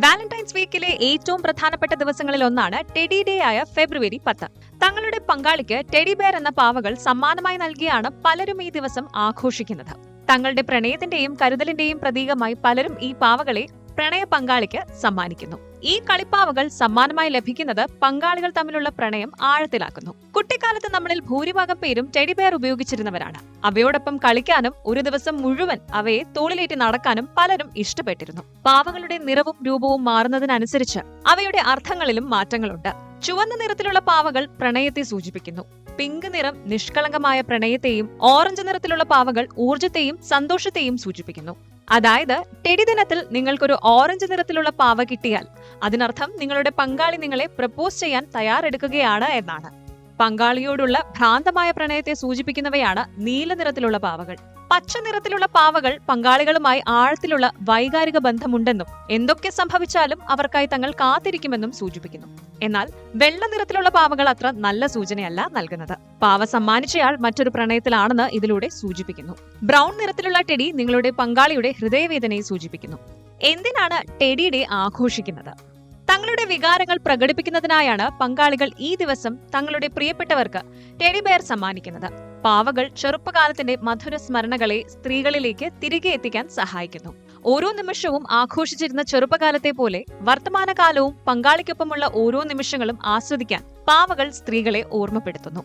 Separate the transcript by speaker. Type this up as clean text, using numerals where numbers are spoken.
Speaker 1: Valentine's വീക്കിലെ ഏറ്റവും പ്രധാനപ്പെട്ട ദിവസങ്ങളിൽ ഒന്നാണ് ടെഡി ഡേ ആയ ഫെബ്രുവരി 10. തങ്ങളുടെ പങ്കാളിക്ക് ടെഡി ബെയർ എന്ന പാവകൾ സമ്മാനമായി നൽകിയാണ് പലരും ഈ ദിവസം ആഘോഷിക്കുന്നത്. തങ്ങളുടെ പ്രണയത്തിന്റെയും കരുതലിന്റെയും പ്രതീകമായി പലരും ഈ പാവകളെ പ്രണയ പങ്കാളിക്ക് സമ്മാനിക്കുന്നു. ഈ കളിപ്പാവകൾ സമ്മാനമായി ലഭിക്കുന്നത് പങ്കാളികൾ തമ്മിലുള്ള പ്രണയം ആഴത്തിലാക്കുന്നു. കുട്ടിക്കാലത്ത് നമ്മളിൽ ഭൂരിഭാഗം പേരും ടെഡി ബെയർ ഉപയോഗിച്ചിരുന്നവരാണ്. അവയോടൊപ്പം കളിക്കാനും ഒരു ദിവസം മുഴുവൻ അവയെ തോളിലേറ്റി നടക്കാനും പലരും ഇഷ്ടപ്പെട്ടിരുന്നു. പാവകളുടെ നിറവും രൂപവും മാറുന്നതിനനുസരിച്ച് അവയുടെ അർത്ഥങ്ങളിലും മാറ്റങ്ങളുണ്ട്. ചുവന്ന നിറത്തിലുള്ള പാവകൾ പ്രണയത്തെ സൂചിപ്പിക്കുന്നു. പിങ്ക് നിറം നിഷ്കളങ്കമായ പ്രണയത്തെയും ഓറഞ്ച് നിറത്തിലുള്ള പാവകൾ ഊർജത്തെയും സന്തോഷത്തെയും സൂചിപ്പിക്കുന്നു. അതായത് ടെഡി ദിനത്തിൽ നിങ്ങൾക്കൊരു ഓറഞ്ച് നിറത്തിലുള്ള പാവ കിട്ടിയാൽ അതിനർത്ഥം നിങ്ങളുടെ പങ്കാളി നിങ്ങളെ പ്രപ്പോസ് ചെയ്യാൻ തയ്യാറെടുക്കുകയാണ് എന്നാണ്. പങ്കാളിയോടുള്ള ഭ്രാന്തമായ പ്രണയത്തെ സൂചിപ്പിക്കുന്നവയാണ് നീല നിറത്തിലുള്ള പാവകൾ. പച്ച നിറത്തിലുള്ള പാവകൾ പങ്കാളികളുമായി ആഴത്തിലുള്ള വൈകാരിക ബന്ധമുണ്ടെന്നും എന്തൊക്കെ സംഭവിച്ചാലും അവർക്കായി തങ്ങൾ കാത്തിരിക്കുമെന്നും സൂചിപ്പിക്കുന്നു. എന്നാൽ വെള്ള നിറത്തിലുള്ള പാവകൾ അത്ര നല്ല സൂചനയല്ല നൽകുന്നത്. പാവ സമ്മാനിച്ചയാൾ മറ്റൊരു പ്രണയത്തിലാണെന്ന് ഇതിലൂടെ സൂചിപ്പിക്കുന്നു. ബ്രൗൺ നിറത്തിലുള്ള ടെഡി നിങ്ങളുടെ പങ്കാളിയുടെ ഹൃദയവേദനയെ സൂചിപ്പിക്കുന്നു. എന്തിനാണ് ടെഡി ഡേ ആഘോഷിക്കുന്നത്? തങ്ങളുടെ വികാരങ്ങൾ പ്രകടിപ്പിക്കുന്നതിനായാണ് പങ്കാളികൾ ഈ ദിവസം തങ്ങളുടെ പ്രിയപ്പെട്ടവർക്ക് ടെഡി ബെയർ സമ്മാനിക്കുന്നത്. പാവകൾ ചെറുപ്പകാലത്തിന്റെ മധുര സ്മരണകളെ സ്ത്രീകളിലേക്ക് തിരികെ എത്തിക്കാൻ സഹായിക്കുന്നു. ഓരോ നിമിഷവും ആഘോഷിച്ചിരുന്ന ചെറുപ്പകാലത്തെ പോലെ വർത്തമാനകാലവും പങ്കാളിക്കൊപ്പമുള്ള ഓരോ നിമിഷങ്ങളും ആസ്വദിക്കാൻ പാവകൾ സ്ത്രീകളെ ഓർമ്മപ്പെടുത്തുന്നു.